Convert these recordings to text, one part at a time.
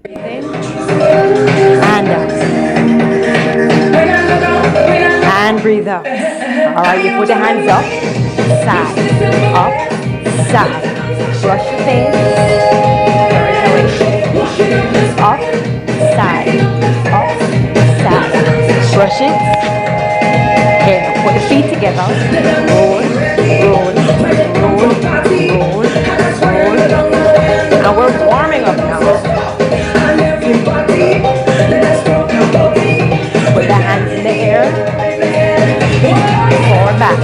In and out. And breathe out. Alright, you put your hands up, side, up, side. Brush your face. Up, side, up, side. Brush it. Okay, now put the feet together. Roll, roll, roll, roll, roll. Now we're warming up now. Put the hands in the air. Forward back.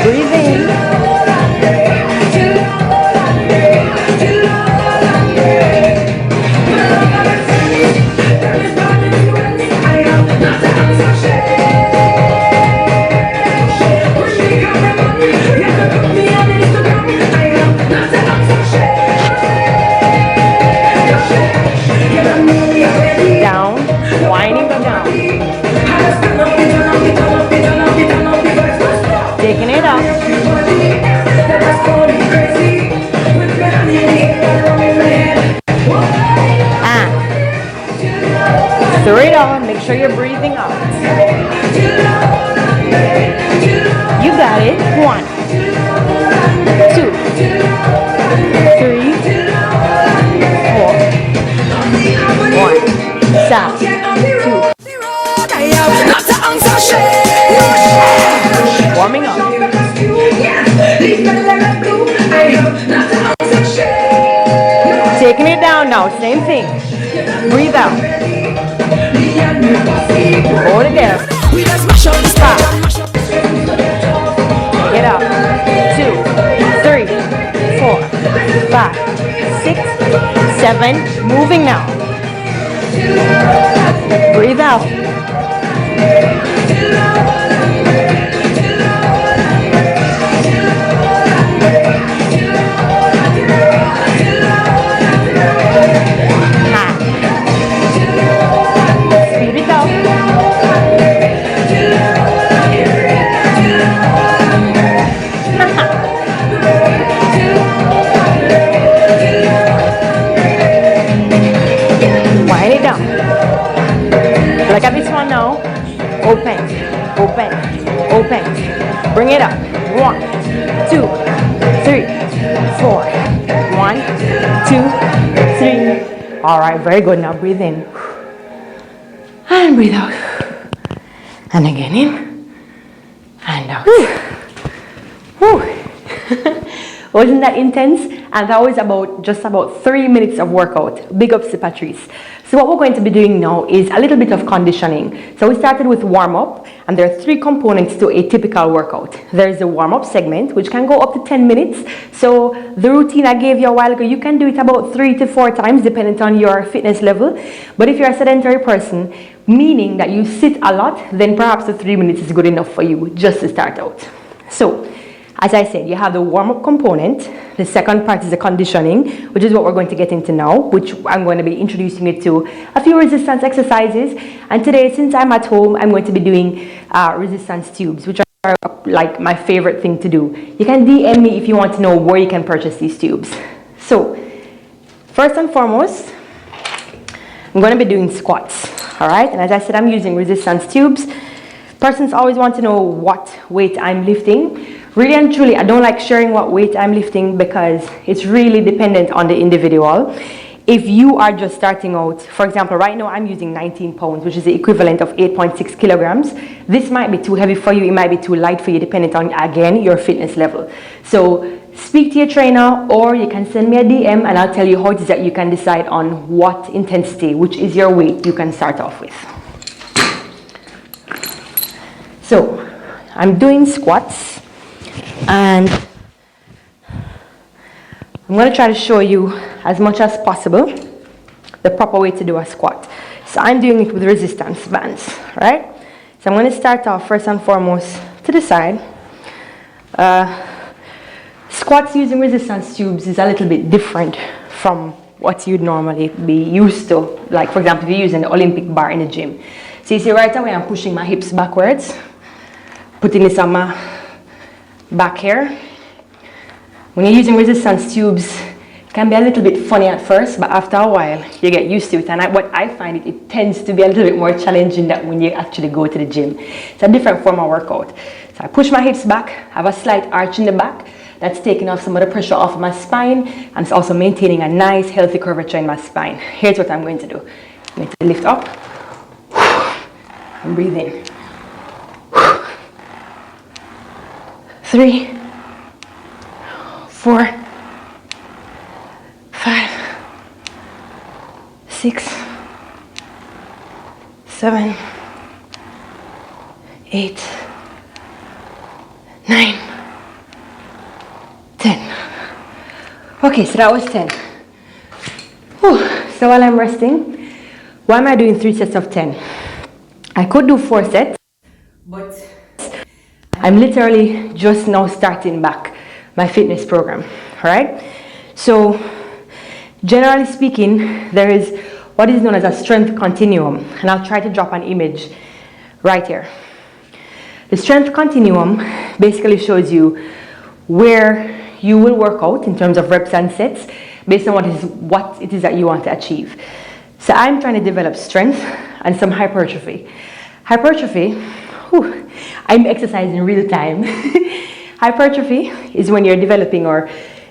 Breathe in. Down, winding down. Taking it up. And throw it on. Make sure you're breathing out. You got it. 1, 2, 3, 4. 1. Down. 2. Warming up. Taking it down now. Same thing. Breathe out. Hold it there. 5. Get up. 2, 3, 4, 5, 6, 7. Moving now. Breathe out. Speed it up. Wind it down. Look at this one now. Open, open, open. Bring it up. 1, 2, 3, 4. 1, 2, 3. All right, very good. Now breathe in and breathe out. And again in and out. Whew. Wasn't that intense? And that was just about 3 minutes of workout. Big ups to Patrice. So what we're going to be doing now is a little bit of conditioning. So we started with warm-up, and there are 3 components to a typical workout. There's the warm-up segment, which can go up to 10 minutes. So the routine I gave you a while ago, you can do it about 3 to 4 times, depending on your fitness level. But if you're a sedentary person, meaning that you sit a lot, then perhaps the 3 minutes is good enough for you just to start out. So, as I said, you have the warm-up component. The second part is the conditioning, which is what we're going to get into now, which I'm going to be introducing you to a few resistance exercises. And today, since I'm at home, I'm going to be doing resistance tubes, which are like my favorite thing to do. You can DM me if you want to know where you can purchase these tubes. So, first and foremost, I'm going to be doing squats, all right? And as I said, I'm using resistance tubes. Persons always want to know what weight I'm lifting. Really and truly, I don't like sharing what weight I'm lifting because it's really dependent on the individual. If you are just starting out, for example, right now I'm using 19 pounds, which is the equivalent of 8.6 kilograms. This might be too heavy for you, it might be too light for you, depending on, again, your fitness level. So speak to your trainer, or you can send me a DM and I'll tell you how it is that you can decide on what intensity, which is your weight, you can start off with. So I'm doing squats, and I'm going to try to show you as much as possible the proper way to do a squat. So I'm doing it with resistance bands, right? So I'm going to start off first and foremost to the side. Squats using resistance tubes is a little bit different from what you'd normally be used to. Like, for example, if you're using the Olympic bar in the gym. So you see right away I'm pushing my hips backwards, putting this on my back here. When you're using resistance tubes, it can be a little bit funny at first, but after a while, you get used to it. And what I find, it tends to be a little bit more challenging than when you actually go to the gym. It's a different form of workout. So I push my hips back, have a slight arch in the back. That's taking off some of the pressure off of my spine, and it's also maintaining a nice, healthy curvature in my spine. Here's what I'm going to do. I'm going to lift up and breathe in. 3, 4, 5, 6, 7, 8, 9, 10. Okay, so that was 10. Whew. So while I'm resting, why am I doing 3 sets of 10? I could do 4 sets, but I'm literally just now starting back my fitness program, all right? So generally speaking, there is what is known as a strength continuum, and I'll try to drop an image right here. The strength continuum basically shows you where you will work out in terms of reps and sets based on what it is that you want to achieve. So I'm trying to develop strength and some hypertrophy. Hypertrophy, whew, I'm exercising real time. Hypertrophy is when you're developing or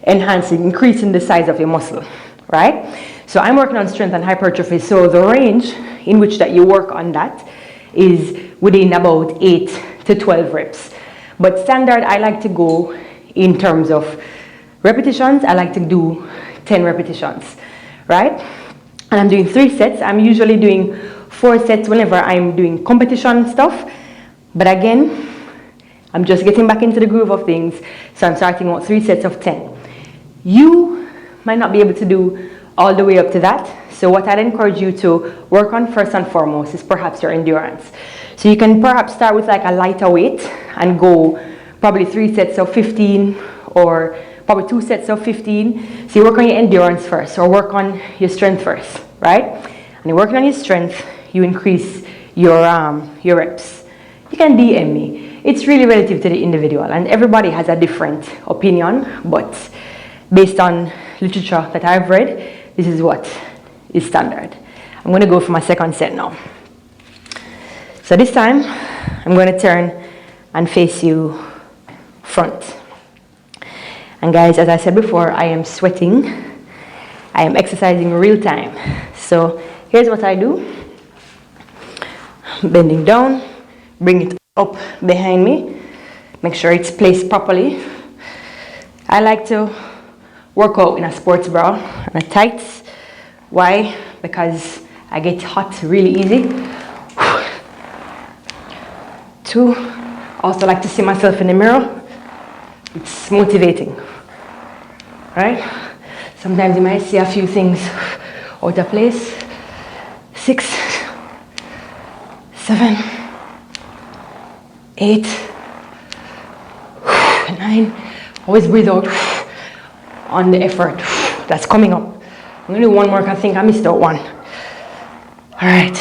enhancing, increasing the size of your muscle, right? So I'm working on strength and hypertrophy. So the range in which that you work on that is within about 8 to 12 reps. But standard, I like to go in terms of repetitions. I like to do 10 repetitions, right? And I'm doing 3 sets. I'm usually doing 4 sets whenever I'm doing competition stuff. But again, I'm just getting back into the groove of things. So I'm starting with 3 sets of 10. You might not be able to do all the way up to that. So what I'd encourage you to work on first and foremost is perhaps your endurance. So you can perhaps start with like a lighter weight and go probably 3 sets of 15 or probably 2 sets of 15. So you work on your endurance first or work on your strength first, right? And you're working on your strength, you increase your reps. You can DM me. It's really relative to the individual and everybody has a different opinion, but based on literature that I've read, this is what is standard. I'm going to go for my second set now. So this time, I'm going to turn and face you front. And guys, as I said before, I am sweating. I am exercising real time. So here's what I do. Bending down, bring it up behind me. Make sure it's placed properly. I like to work out in a sports bra and a tights. Why? Because I get hot really easy. 2, also like to see myself in the mirror. It's motivating, right? Sometimes you might see a few things out of place. 6, 7, 8, 9. Always breathe out on the effort that's coming up. I'm gonna do one more, I think I missed out one. All right.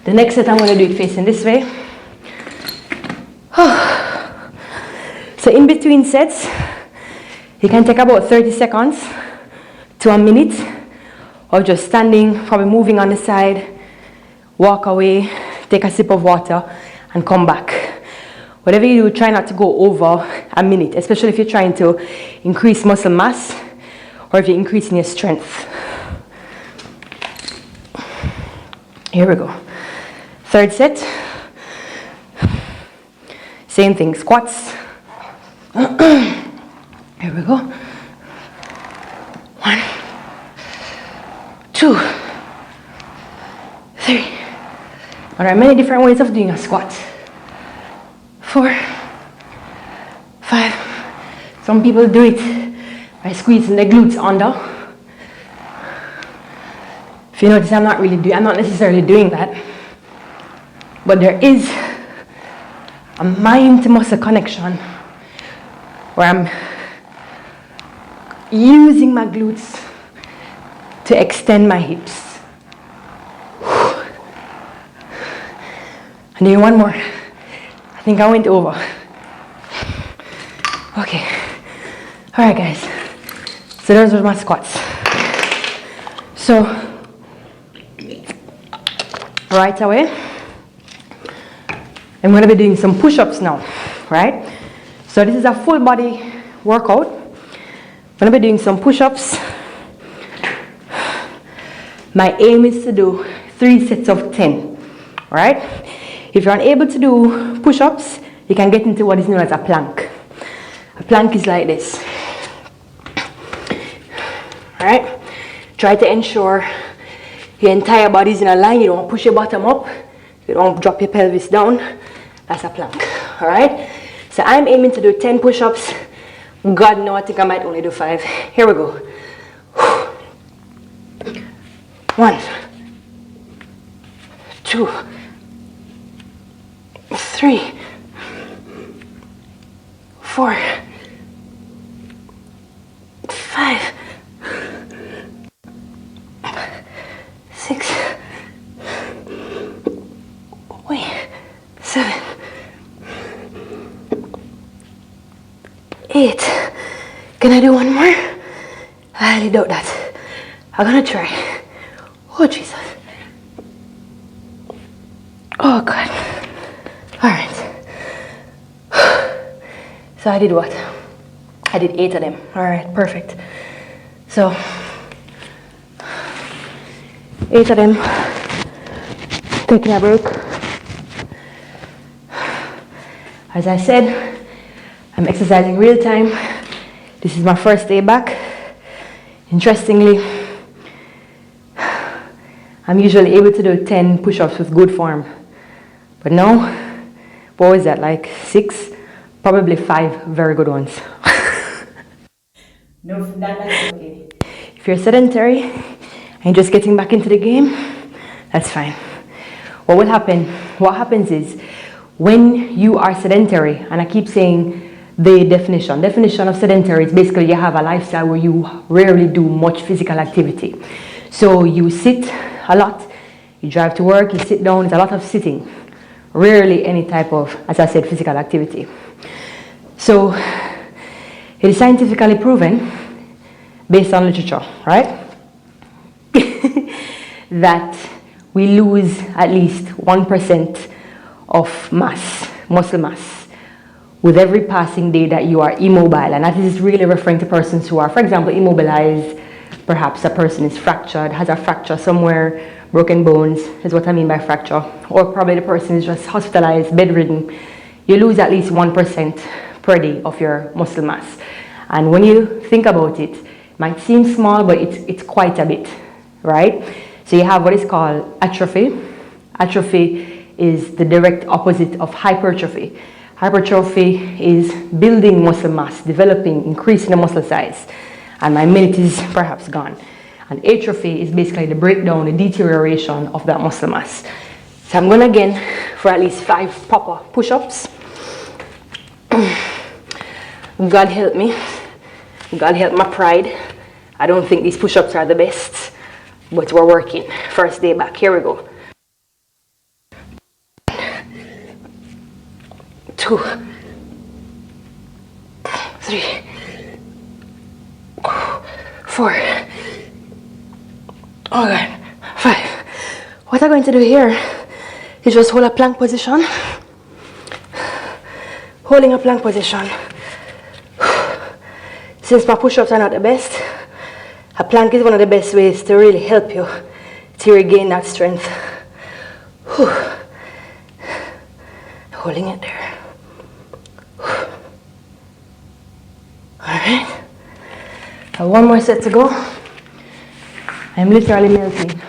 The next set I'm gonna do it facing this way. So in between sets, you can take about 30 seconds to a minute of just standing, probably moving on the side, walk away, take a sip of water, and come back. Whatever you do, try not to go over a minute, especially if you're trying to increase muscle mass or if you're increasing your strength. Here we go. Third set. Same thing, squats. Here we go. 1, 2, 3. There are many different ways of doing a squat. 4, 5. Some people do it by squeezing their glutes under. If you notice, I'm not necessarily doing that. But there is a mind to muscle connection where I'm using my glutes to extend my hips. And then one more. I think I went over. Okay. All right, guys. So those are my squats. So right away, I'm going to be doing some push-ups now, right? So this is a full body workout. I'm going to be doing some push-ups. My aim is to do 3 sets of 10, right? If you're unable to do push-ups, you can get into what is known as a plank. A plank is like this. All right? Try to ensure your entire body is in a line. You don't push your bottom up. You don't drop your pelvis down. That's a plank. All right? So I'm aiming to do 10 push-ups. God knows, I think I might only do 5. Here we go. 1, 2, 3, 4, 5, 6, 7, 8. Can I do one more? I highly doubt that. I'm gonna try. Oh, Jesus. Oh, God. All right. So I did what? I did 8 of them. All right, perfect. So 8 of them. Taking a break. As I said, I'm exercising real time. This is my first day back. Interestingly, I'm usually able to do 10 push-ups with good form. But now, what was that, like 6? Probably 5 very good ones. No, that's okay. If you're sedentary and just getting back into the game, that's fine. What will happen? What happens is, when you are sedentary, and I keep saying the definition of sedentary is basically you have a lifestyle where you rarely do much physical activity. So you sit a lot, you drive to work, you sit down, it's a lot of sitting. Rarely any type of, as I said, physical activity. So it is scientifically proven, based on literature, right? That we lose at least 1% of muscle mass, with every passing day that you are immobile. And that is really referring to persons who are, for example, immobilized. Perhaps a person is fractured, has a fracture somewhere, broken bones is what I mean by fracture. Or probably the person is just hospitalized, bedridden. You lose at least 1% per day of your muscle mass. And when you think about it, it might seem small, but it's quite a bit, right? So you have what is called atrophy. Atrophy is the direct opposite of hypertrophy. Hypertrophy is building muscle mass, developing, increasing the muscle size. And my minute is perhaps gone. And atrophy is basically the breakdown, the deterioration of that muscle mass. So I'm going again for at least 5 proper push-ups. God help me. God help my pride. I don't think these push-ups are the best, but we're working. First day back. Here we go. 2, 3, 4. Oh God. 5. What I'm going to do here is just hold a plank position. Holding a plank position. Since my push-ups are not the best, a plank is one of the best ways to really help you to regain that strength. Whew. Holding it there. Alright. I have 1 more set to go. I'm literally melting.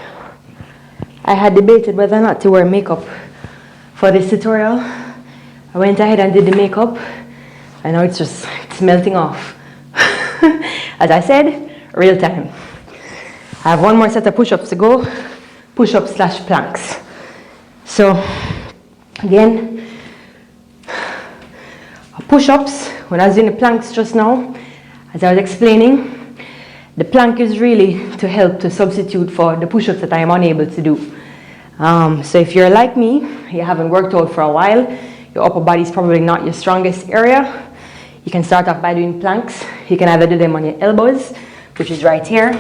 I had debated whether or not to wear makeup for this tutorial. I went ahead and did the makeup, and now it's melting off. As I said, real time. I have 1 more set of push-ups to go. Push-ups / planks. So, again, push-ups, when I was doing the planks just now, as I was explaining, the plank is really to help to substitute for the push-ups that I am unable to do. So if you're like me, you haven't worked out for a while, your upper body is probably not your strongest area, you can start off by doing planks. You can either do them on your elbows, which is right here,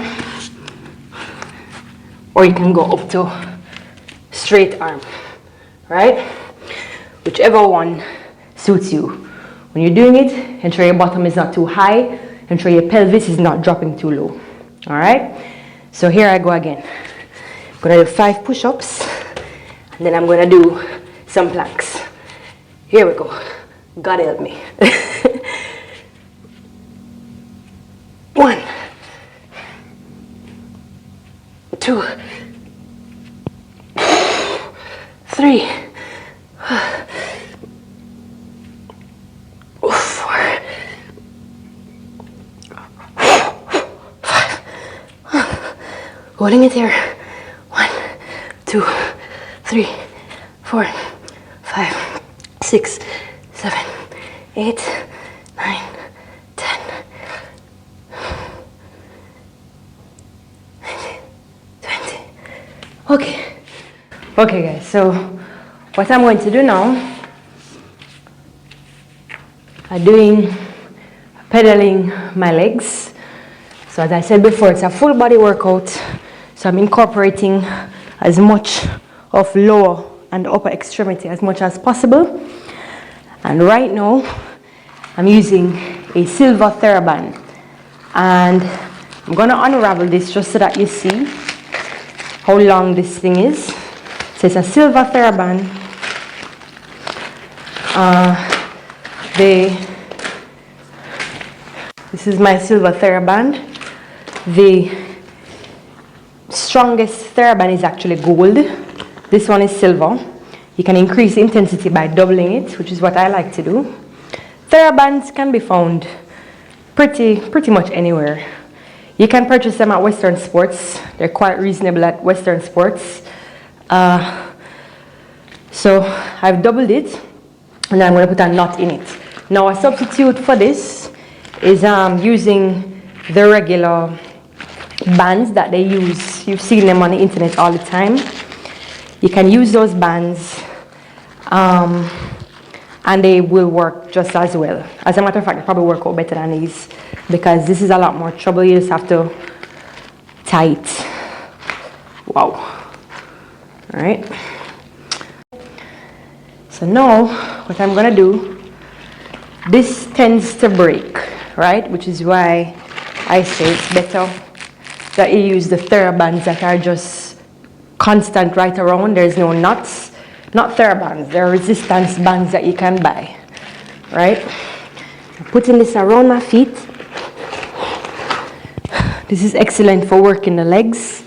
or you can go up to straight arm, right? Whichever one suits you. When you're doing it, ensure your bottom is not too high, ensure your pelvis is not dropping too low. All right? So here I go again. I'm gonna do 5 push-ups, and then I'm gonna do some planks. Here we go. God help me. 1, 2, 3, 4, 5. Holding it here. 1, 2, 3, 4, 5, 6, 7, 8, 9, 10, 19, 20. Okay guys, so what I'm going to do now, I'm doing pedaling my legs. So as I said before, it's a full body workout, so I'm incorporating as much of lower and upper extremity as much as possible. And right now I'm using a silver TheraBand, and I'm gonna unravel this just so that you see how long this thing is. So it's a silver TheraBand. This is my silver TheraBand. The strongest TheraBand is actually gold. This one is silver. You can increase the intensity by doubling it, which is what I like to do. TheraBands can be found pretty much anywhere. You can purchase them at Western Sports. They're quite reasonable at Western Sports. So I've doubled it, and I'm going to put a knot in it. Now a substitute for this is using the regular bands that they use. You've seen them on the internet all the time. You can use those bands, and they will work just as well. As a matter of fact, they probably work out better than these, because this is a lot more trouble. You just have to tie it. Wow. All right. So now what I'm gonna do, this tends to break, right? Which is why I say it's better that you use the TheraBands that are just constant right around. There's no knots. Not TheraBands, they're resistance bands that you can buy, right? I'm putting this around my feet. This is excellent for working the legs,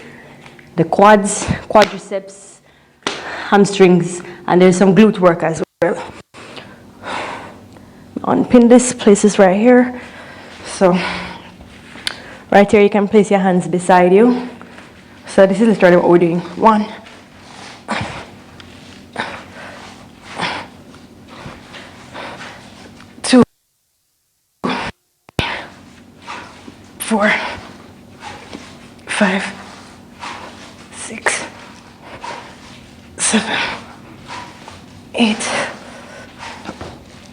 the quads, quadriceps, hamstrings, and there's some glute work as well. Unpin this, place this right here. So right here you can place your hands beside you. So this is literally what we're doing. 1, 2, 4, 5, 6, 7, 8,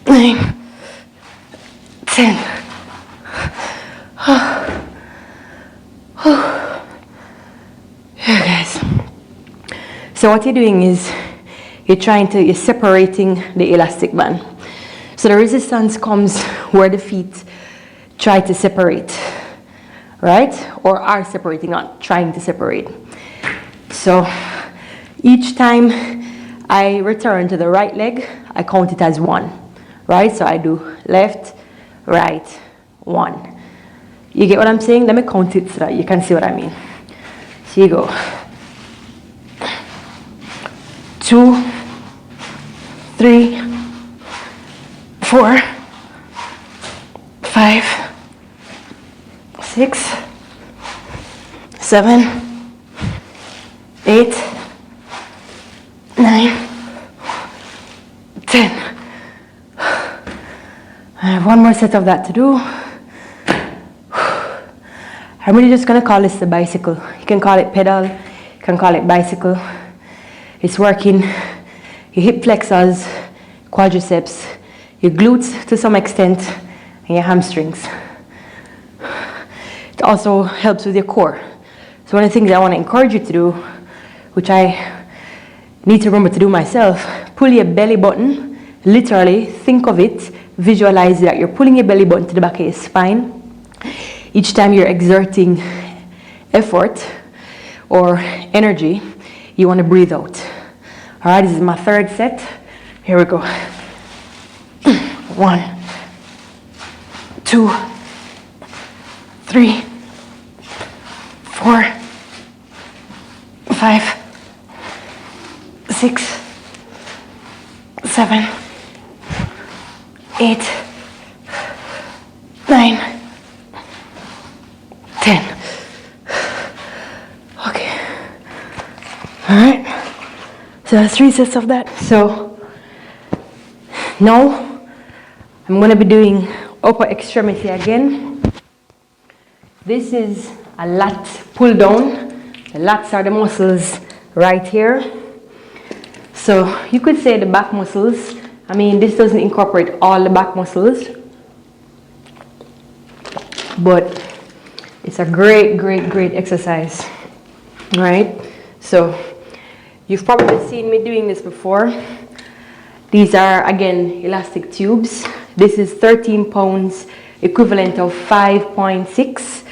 9, 10. Yeah, guys. So what you're doing is you're separating the elastic band. So the resistance comes where the feet try to separate, right? Or are separating, not trying to separate. So each time I return to the right leg, I count it as 1, right? So I do left, right, 1. You get what I'm saying? Let me count it so that you can see what I mean. So you go 2, 3, 4, 5, 6, 7, 8, 9, 10. I have one more set of that to do. I'm really just gonna call this the bicycle. You can call it pedal, you can call it bicycle. It's working your hip flexors, quadriceps, your glutes to some extent, and your hamstrings. It also helps with your core. So one of the things I want to encourage you to do, which I need to remember to do myself, pull your belly button, literally think of it, visualize that you're pulling your belly button to the back of your spine. Each time you're exerting effort or energy, you want to breathe out. All right, this is my third set. Here we go. 1, 2, 3, 4, 5, 6, 7, 8, 9, 10. Okay. All right. So that's 3 sets of that. So now I'm going to be doing upper extremity again. This is a lat pull down. The lats are the muscles right here. So you could say the back muscles. I mean, this doesn't incorporate all the back muscles, but it's a great exercise, right? So you've probably seen me doing this before. These are, again, elastic tubes. This is 13 pounds, equivalent of 5.6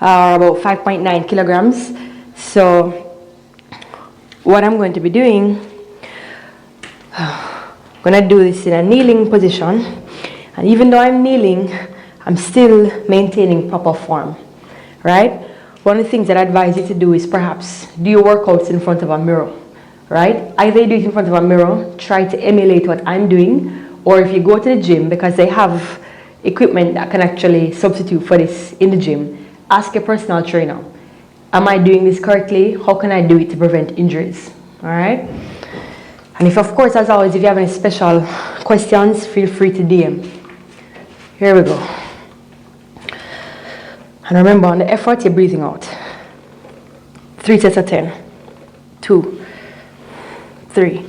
or about 5.9 kilograms. So what I'm going to be doing, I'm going to do this in a kneeling position. And even though I'm kneeling, I'm still maintaining proper form, right? One of the things that I advise you to do is perhaps do your workouts in front of a mirror, right? Either you do it in front of a mirror, try to emulate what I'm doing, or if you go to the gym, because they have equipment that can actually substitute for this in the gym, ask your personal trainer, am I doing this correctly? How can I do it to prevent injuries? All right? And if, of course, as always, if you have any special questions, feel free to DM. Here we go. And remember, on the effort, you're breathing out. 3 sets of 10. 2, 3,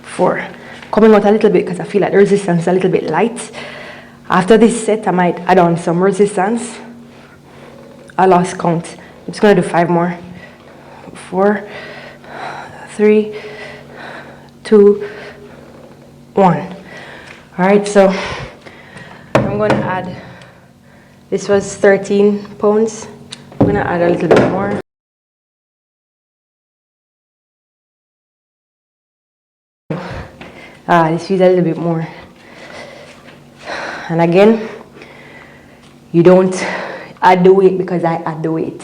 4. Coming out a little bit because I feel like the resistance is a little bit light. After this set, I might add on some resistance. I lost count. I'm just going to do 5 more. 4, 3, 2, 1. All right, so I'm going to add, this was 13 pounds. I'm going to add a little bit more. This feels a little bit more. And again, you don't add the weight because I add the weight.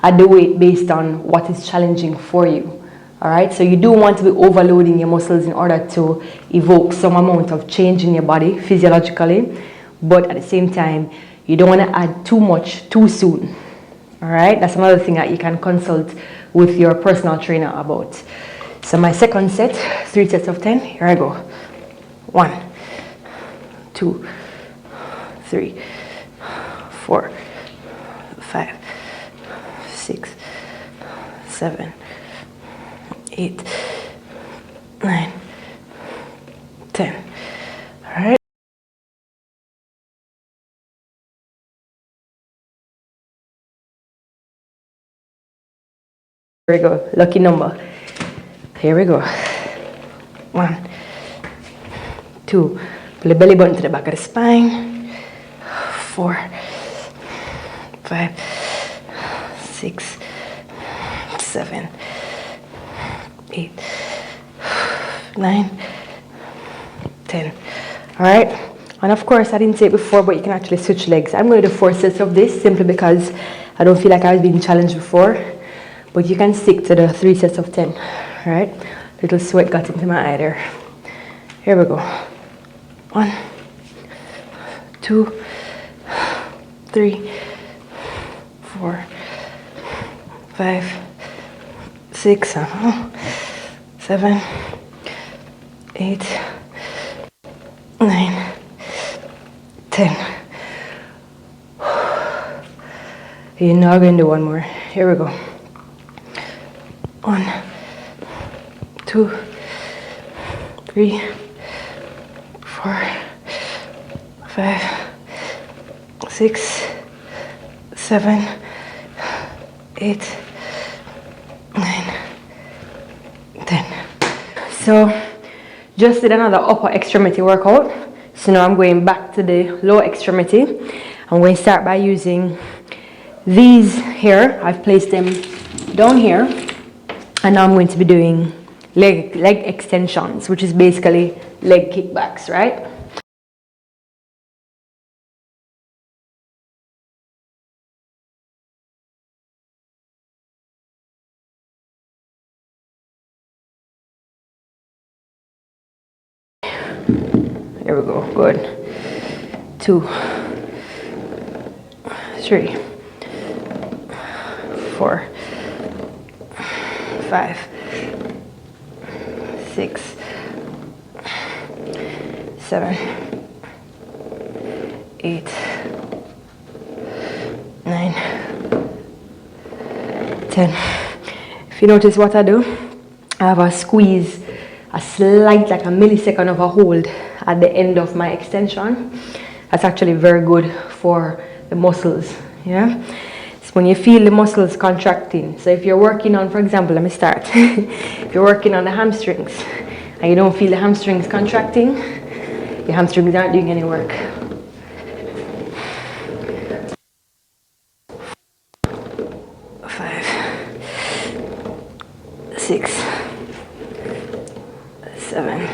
Add the weight based on what is challenging for you. All right, so you do want to be overloading your muscles in order to evoke some amount of change in your body physiologically, but at the same time, you don't want to add too much too soon. All right, that's another thing that you can consult with your personal trainer about. So my second set, 3 sets of 10. Here I go. 1, 2, 3, 4, 5, 6, 7, 8, 9, 10. All right. Here we go. Lucky number. Here we go. 1, 2. Pull the belly button to the back of the spine. 4, 5, 6, 7, 8, 9, 10. All right. And of course, I didn't say it before, but you can actually switch legs. I'm going to do 4 sets of this simply because I don't feel like I was being challenged before. But you can stick to the 3 sets of 10. All right. Little sweat got into my eye there. Here we go. 1, 2, 3, 4, 5, 6, 7, 8, 9, 10. You're now going to do 1 more. Here we go. 1, 2, 3, 4, 5, 6, 7, 8, 9, 10. So just did another upper extremity workout. So now I'm going back to the lower extremity. I'm going to start by using these here. I've placed them down here, and now I'm going to be doing leg extensions, which is basically leg kickbacks, right? There we go, good. 2, 3, 4, 5, 6, 7, 8, 9, 10. If you notice what I do, I have a squeeze, a slight, like a millisecond of a hold at the end of my extension. That's actually very good for the muscles, yeah? It's when you feel the muscles contracting. So if you're working on, for example, let me start. If you're working on the hamstrings and you don't feel the hamstrings contracting, your hamstrings aren't doing any work. 5, 6, 7,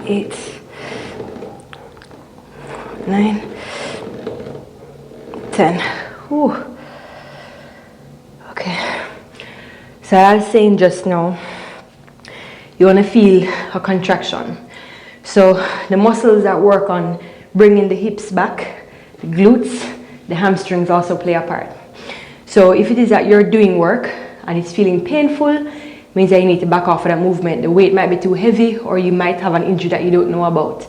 8, 9, 10. Whew. Okay. So I was saying just now, you want to feel a contraction. So the muscles that work on bringing the hips back, the glutes, the hamstrings also play a part. So if it is that you're doing work and it's feeling painful, means that you need to back off of that movement. The weight might be too heavy, or you might have an injury that you don't know about.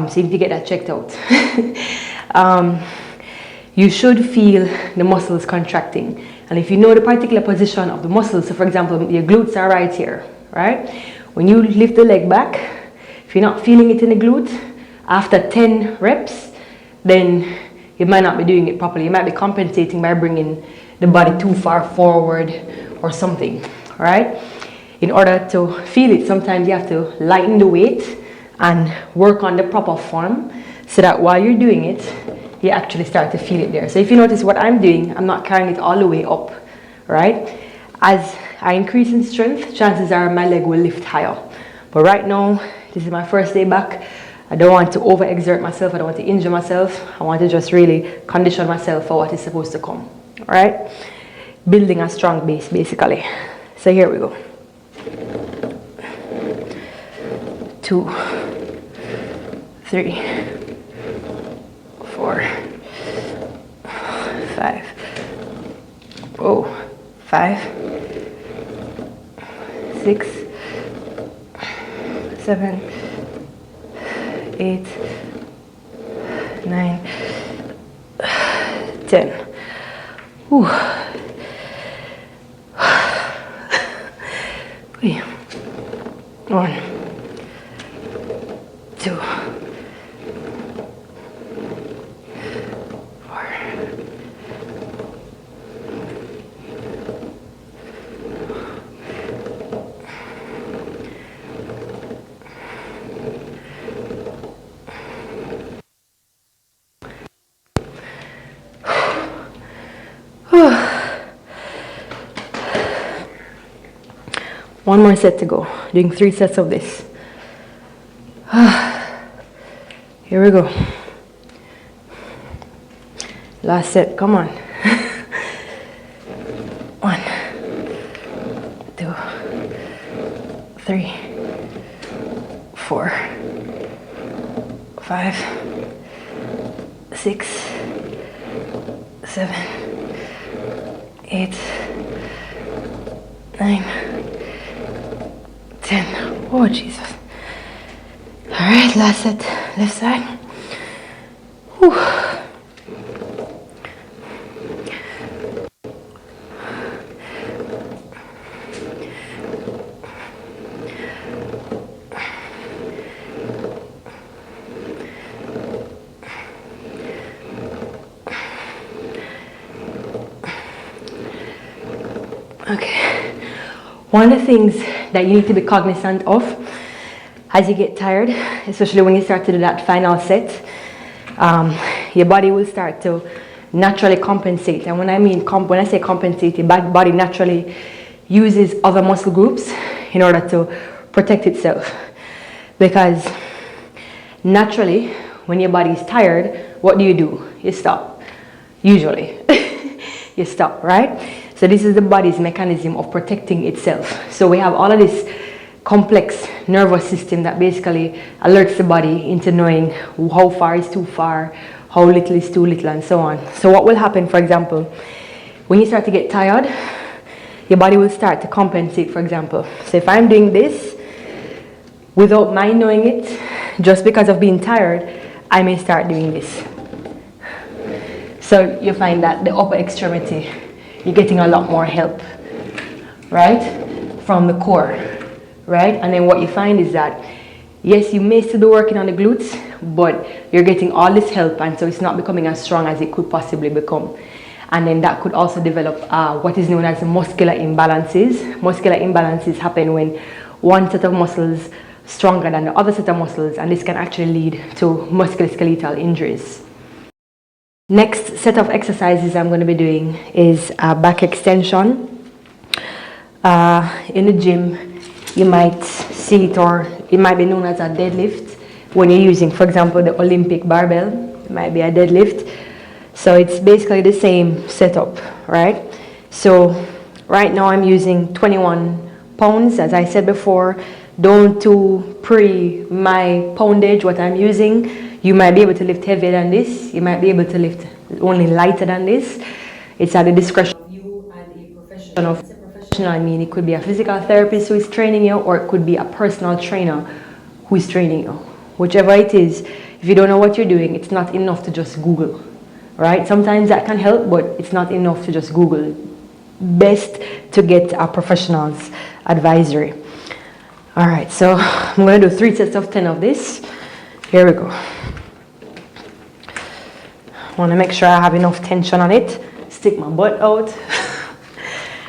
So you need to get that checked out. You should feel the muscles contracting. And if you know the particular position of the muscles, so for example, your glutes are right here, right? When you lift the leg back, if you're not feeling it in the glute, after 10 reps, then you might not be doing it properly. You might be compensating by bringing the body too far forward or something, right? In order to feel it, sometimes you have to lighten the weight and work on the proper form so that while you're doing it, you actually start to feel it there. So if you notice what I'm doing, I'm not carrying it all the way up, right? As I increase in strength, chances are my leg will lift higher. But right now, this is my first day back. I don't want to overexert myself. I don't want to injure myself. I want to just really condition myself for what is supposed to come, all right? Building a strong base, basically. So here we go. 2, 3, 4, 5. Oh, 5, 6, 7, 8, 9, 10. Whew. Wait. 1, 2, 4. One more set to go. Doing 3 sets of this. Here we go. Last set, come on. 1, 2, 3, 4, 5, 6, 7, 8, 9, 10. Oh, Jesus. All right, last set, left side. Whew. Okay. One of the things that you need to be cognizant of as you get tired, especially when you start to do that final set, your body will start to naturally compensate. And when I say compensate, your body naturally uses other muscle groups in order to protect itself. Because naturally, when your body is tired, what do? You stop. Usually, you stop, right? So this is the body's mechanism of protecting itself. So we have all of this complex nervous system that basically alerts the body into knowing how far is too far, how little is too little, and so on. So what will happen, for example, when you start to get tired, your body will start to compensate, for example. So if I'm doing this, without my knowing it, just because of being tired, I may start doing this. So you find that the upper extremity, you're getting a lot more help, right, from the core, right? And then what you find is that, yes, you may still be working on the glutes, but you're getting all this help, and so it's not becoming as strong as it could possibly become. And then that could also develop what is known as muscular imbalances. Muscular imbalances happen when one set of muscles stronger than the other set of muscles, and this can actually lead to musculoskeletal injuries. Next set of exercises I'm going to be doing is back extension. In the gym, you might see it, or it might be known as a deadlift. When you're using, for example, the Olympic barbell, it might be a deadlift. So it's basically the same setup, right? So right now I'm using 21 pounds, as I said before. Don't do my poundage, what I'm using. You might be able to lift heavier than this. You might be able to lift only lighter than this. It's at the discretion of you and a professional. When I say professional, I mean it could be a physical therapist who is training you, or it could be a personal trainer who is training you. Whichever it is, if you don't know what you're doing, it's not enough to just Google, right? Sometimes that can help, but it's not enough to just Google. Best to get a professional's advisory. All right, so I'm going to do 3 sets of 10 of this. Here we go. I want to make sure I have enough tension on it. Stick my butt out.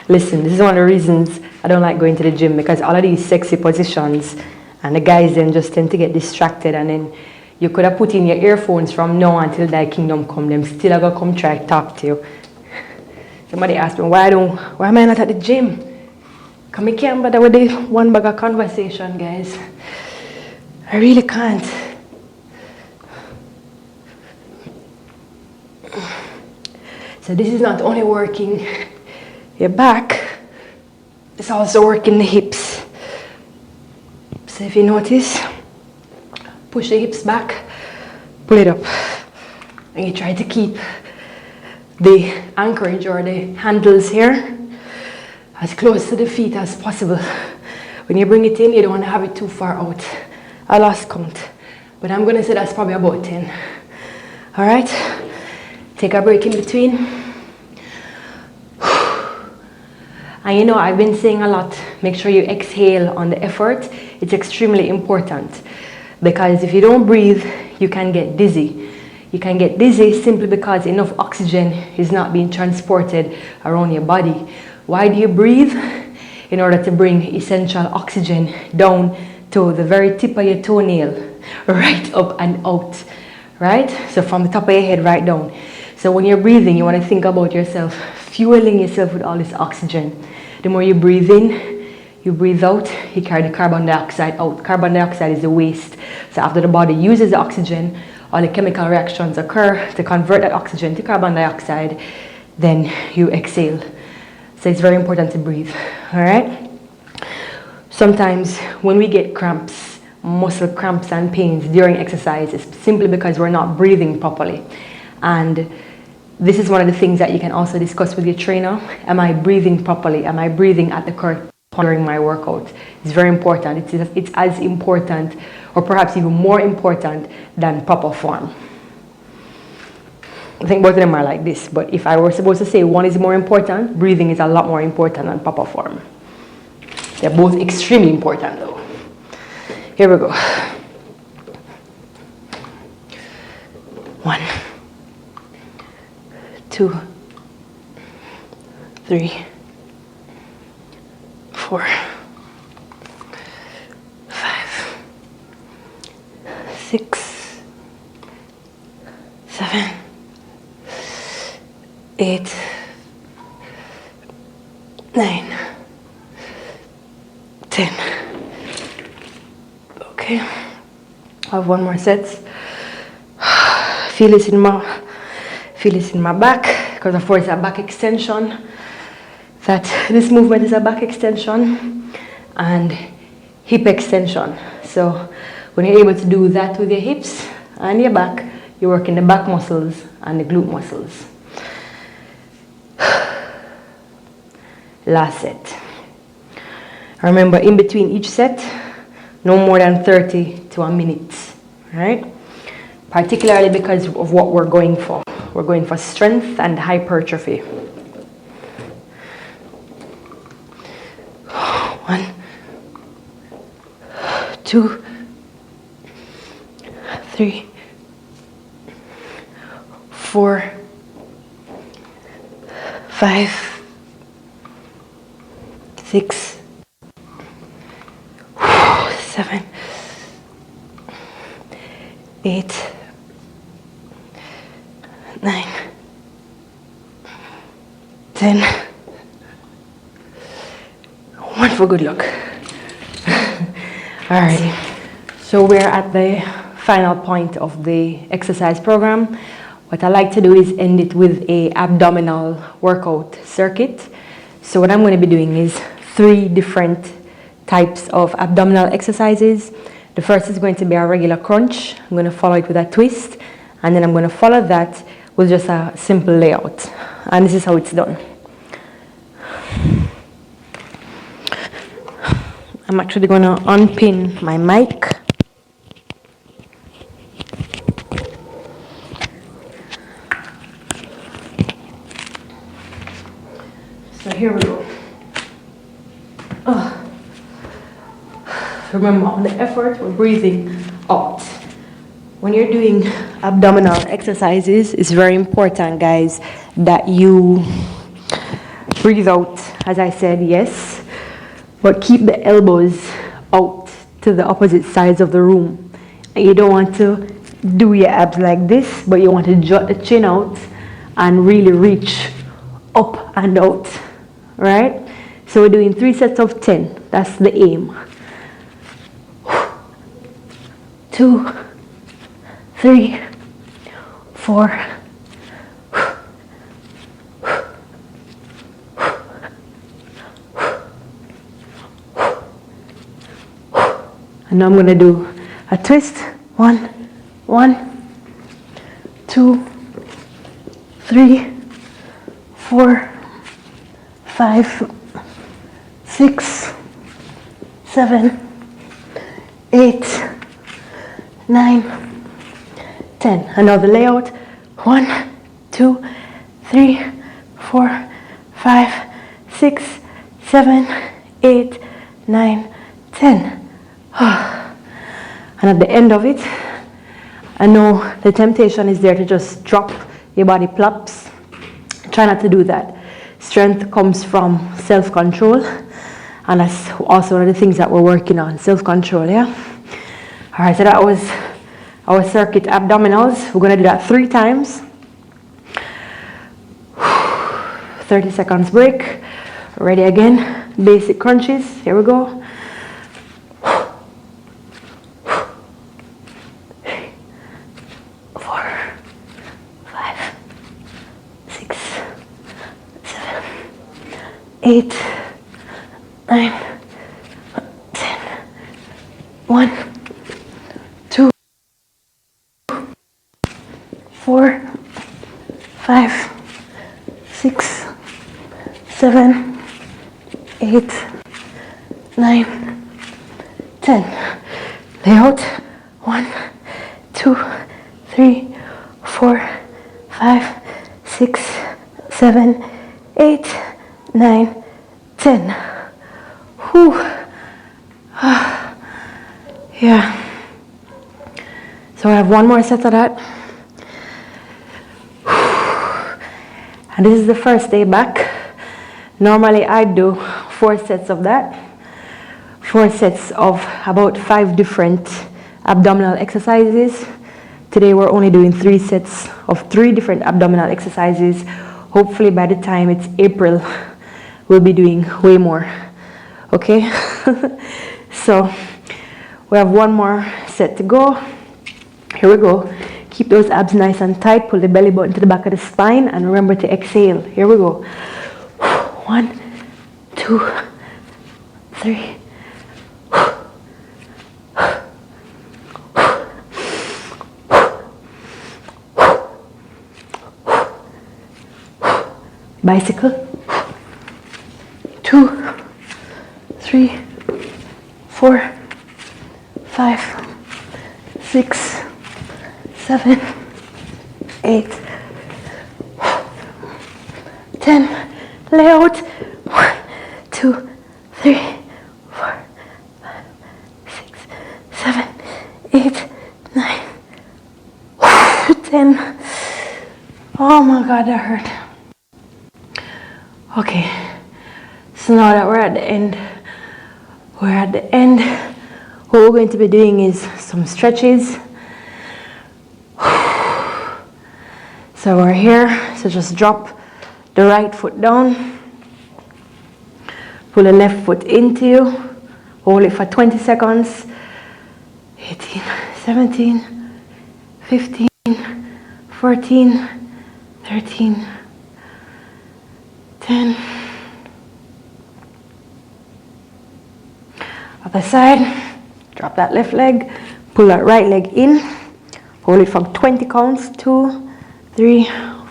Listen, this is one of the reasons I don't like going to the gym, because all of these sexy positions, and the guys then just tend to get distracted, and then you could have put in your earphones from now until thy kingdom come. Them still are going to come try to talk to you. Somebody asked me, why am I not at the gym? Because I can't bother with the one bag of conversation, guys. I really can't. So this is not only working your back, it's also working the hips. So if you notice, push the hips back, pull it up, and you try to keep the anchorage or the handles here as close to the feet as possible. When you bring it in, you don't want to have it too far out. I lost count, but I'm going to say that's probably about 10. All right, take a break in between. And you know, I've been saying a lot, make sure you exhale on the effort. It's extremely important, because if you don't breathe, you can get dizzy. You can get dizzy simply because enough oxygen is not being transported around your body. Why do you breathe? In order to bring essential oxygen down to the very tip of your toenail, right up and out, right? So from the top of your head right down. So when you're breathing, you want to think about yourself, fueling yourself with all this oxygen. The more you breathe in, you breathe out, you carry the carbon dioxide out. Carbon dioxide is the waste. So after the body uses the oxygen, all the chemical reactions occur to convert that oxygen to carbon dioxide, then you exhale. So it's very important to breathe, all right? Sometimes when we get cramps, muscle cramps and pains during exercise, it's simply because we're not breathing properly. And this is one of the things that you can also discuss with your trainer. Am I breathing properly? Am I breathing at the correct point during my workout? It's very important. It's as important, or perhaps even more important, than proper form. I think both of them are like this, but if I were supposed to say one is more important, breathing is a lot more important than proper form. They're both extremely important though. Here we go. 1, 2, 3, 4, 5, 6, 7, 8, 9, 10. Okay, I have one more set. Feel this in my back, because of course it's a back extension. That this movement is a back extension and hip extension. So when you're able to do that with your hips and your back, you're working the back muscles and the glute muscles. Last set. Remember, in between each set, no more than 30 to a minute, right? Particularly because of what we're going for. We're going for strength and hypertrophy. 1, 2, 3, 4, 5, 6, 7, 8, 9, 10. One for good luck. Alrighty, so we're at the final point of the exercise program. What I like to do is end it with a abdominal workout circuit. So what I'm going to be doing is 3 different types of abdominal exercises. The first is going to be a regular crunch. I'm going to follow it with a twist, and then I'm going to follow that with just a simple layout. And this is how it's done. I'm actually going to unpin my mic. So here we go. Remember, on the effort, we're breathing out. When you're doing abdominal exercises, it's very important, guys, that you breathe out, as I said, yes, but keep the elbows out to the opposite sides of the room. And you don't want to do your abs like this, but you want to jut the chin out and really reach up and out, right? So we're doing 3 sets of 10. That's the aim. 2, 3, 4. And now I'm going to do a twist. 1, 1, 2, 3, 4, 5, 6, 7, 8, 9, 10. Another layout. 1, 2, 3, 4, 5, 6, 7, 8, 9, 10. And at the end of it, I know the temptation is there to just drop your body plops. Try not to do that. Strength comes from self-control, and that's also one of the things that we're working on, self-control, yeah? All right, so that was our circuit abdominals. We're gonna do that 3 times. 30 seconds break. Ready again, basic crunches, here we go. 8, 9, 10. 1, 2, 4, 5, 6, 7, 8, 9, 10. Layout. 1, 2, 3, 4, 5, 6, 7, 8, 9, 10. Whew. Yeah. So I have one more set of that. And this is the first day back. Normally I do 4 sets of that. 4 sets of about 5 different abdominal exercises. Today we're only doing 3 sets of 3 different abdominal exercises. Hopefully by the time it's April, we'll be doing way more. Okay? So we have 1 more set to go. Here we go. Keep those abs nice and tight. Pull the belly button to the back of the spine and remember to exhale. Here we go. 1, 2, 3. Bicycle. 2, 3, 4, 5, 6, 7, 8, 10. Lay out. 1, 2, 3, 4, 5, 6, 7, 8, 9, 10. Oh my God, that hurt. Okay, so now that we're at the end, what we're going to be doing is some stretches. So we're here, so just drop the right foot down, pull the left foot into you, hold it for 20 seconds, 18, 17, 15, 14, 13, 10. Other side, drop that left leg, pull that right leg in, hold it for 20 counts, 2, 3,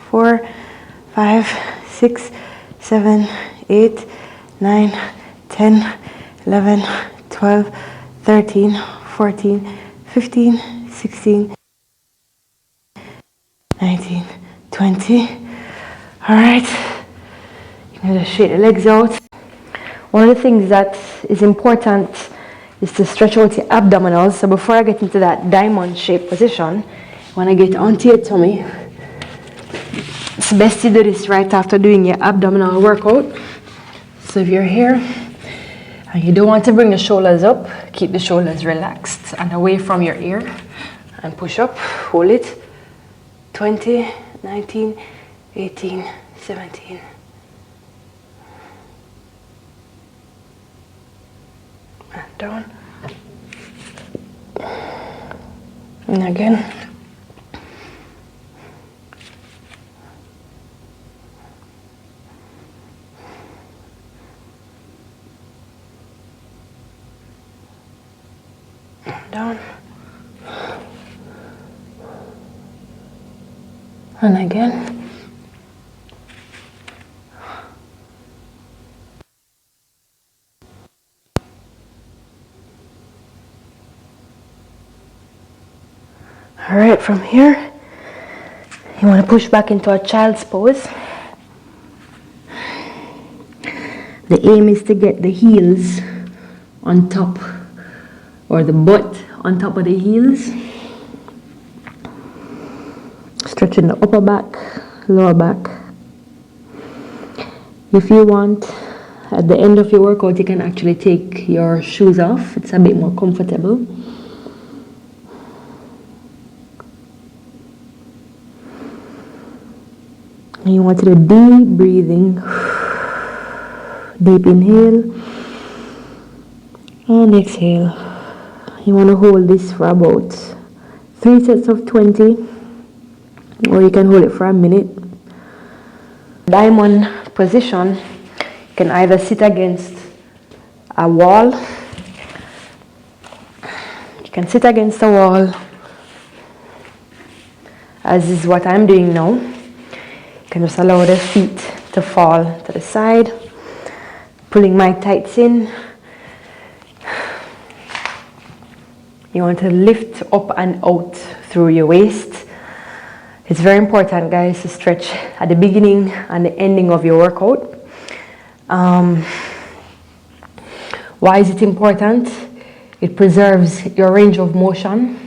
4, 5, 6, 7, 8, 9, 10, 11, 12, 13, 14, 15, 16, 19, 20. All right. You just shake the legs out. One of the things that is important is to stretch out your abdominals. So before I get into that diamond shape position, when I get onto your tummy, it's best to do this right after doing your abdominal workout. So if you're here and you don't want to bring the shoulders up, keep the shoulders relaxed and away from your ear and push up, hold it. 20, 19, 18, 17. And down. And again. And down. And again. All right, from here, you want to push back into a child's pose. The aim is to get the heels on top, or the butt on top of the heels. Stretching the upper back, lower back. If you want, at the end of your workout, you can actually take your shoes off. It's a bit more comfortable. And you want to do deep breathing. Deep inhale and exhale. You want to hold this for about 3 sets of 20, or you can hold it for a minute. Diamond position, you can either sit against a wall. You can sit against a wall, as is what I'm doing now. You can just allow the feet to fall to the side, pulling my tights in. You want to lift up and out through your waist. It's very important, guys, to stretch at the beginning and the ending of your workout. Why is it important? It preserves your range of motion.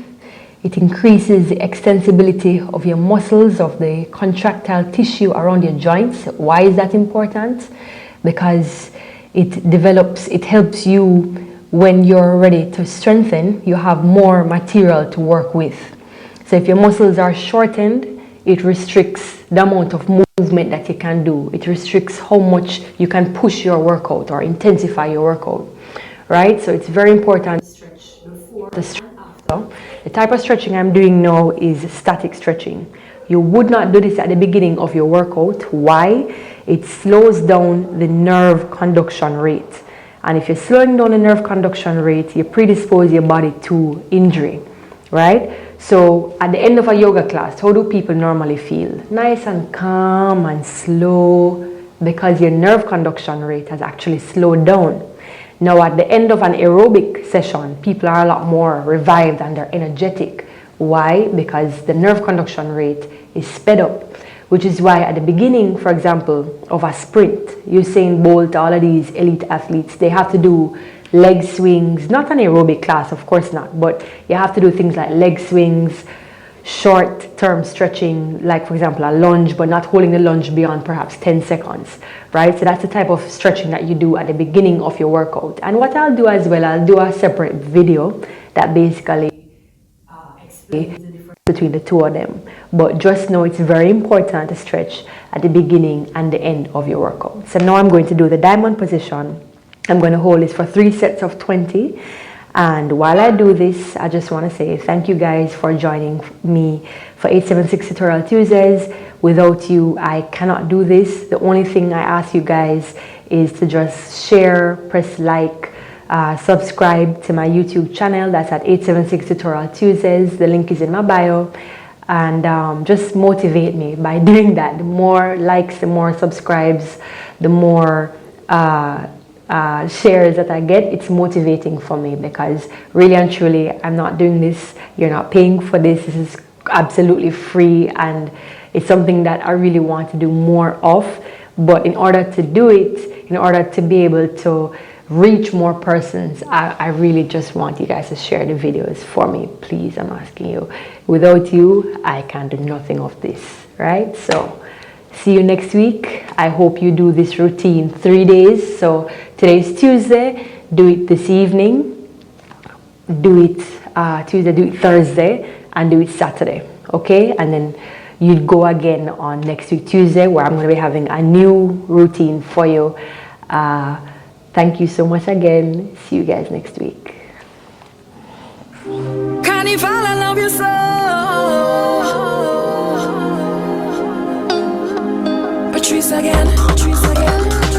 It increases the extensibility of your muscles, of the contractile tissue around your joints. Why is that important? Because it helps you when you're ready to strengthen, you have more material to work with. So if your muscles are shortened, it restricts the amount of movement that you can do. It restricts how much you can push your workout or intensify your workout, right? So it's very important to stretch before the stretch after. The type of stretching I'm doing now is static stretching. You would not do this at the beginning of your workout. Why? It slows down the nerve conduction rate. And if you're slowing down the nerve conduction rate, you predispose your body to injury, right? So at the end of a yoga class, how do people normally feel? Nice and calm and slow, because your nerve conduction rate has actually slowed down. Now at the end of an aerobic session, people are a lot more revived and they're energetic. Why? Because the nerve conduction rate is sped up, which is why at the beginning, for example, of a sprint, Usain Bolt, all of these elite athletes, they have to do leg swings, not an aerobic class, of course not, but you have to do things like leg swings, short-term stretching, like for example a lunge, but not holding the lunge beyond perhaps 10 seconds, right? So that's the type of stretching that you do at the beginning of your workout. And what I'll do as well, I'll do a separate video that basically explains the difference between the two of them. But just know it's very important to stretch at the beginning and the end of your workout. So now I'm going to do the diamond position. I'm going to hold this for 3 sets of 20. And while I do this, I just want to say thank you guys for joining me for 876 Tutorial Tuesdays. Without you, I cannot do this. The only thing I ask you guys is to just share, press like, subscribe to my YouTube channel. That's at 876 Tutorial Tuesdays. The link is in my bio. And just motivate me by doing that. The more likes, the more subscribes, the more shares that I get, it's motivating for me, because really and truly I'm not doing this, you're not paying for this, this is absolutely free, and it's something that I really want to do more of. But in order to do it, in order to be able to reach more persons, I really just want you guys to share the videos for me, please. I'm asking you. Without you, I can do nothing of this, right? So see you next week. I hope you do this routine 3 days. So today's Tuesday, do it this evening, do it Tuesday, do it Thursday, and do it Saturday, okay? And then you go again on next week Tuesday, where I'm going to be having a new routine for you. Thank you so much again. See you guys next week. Carnival, I love you so. Patrice again.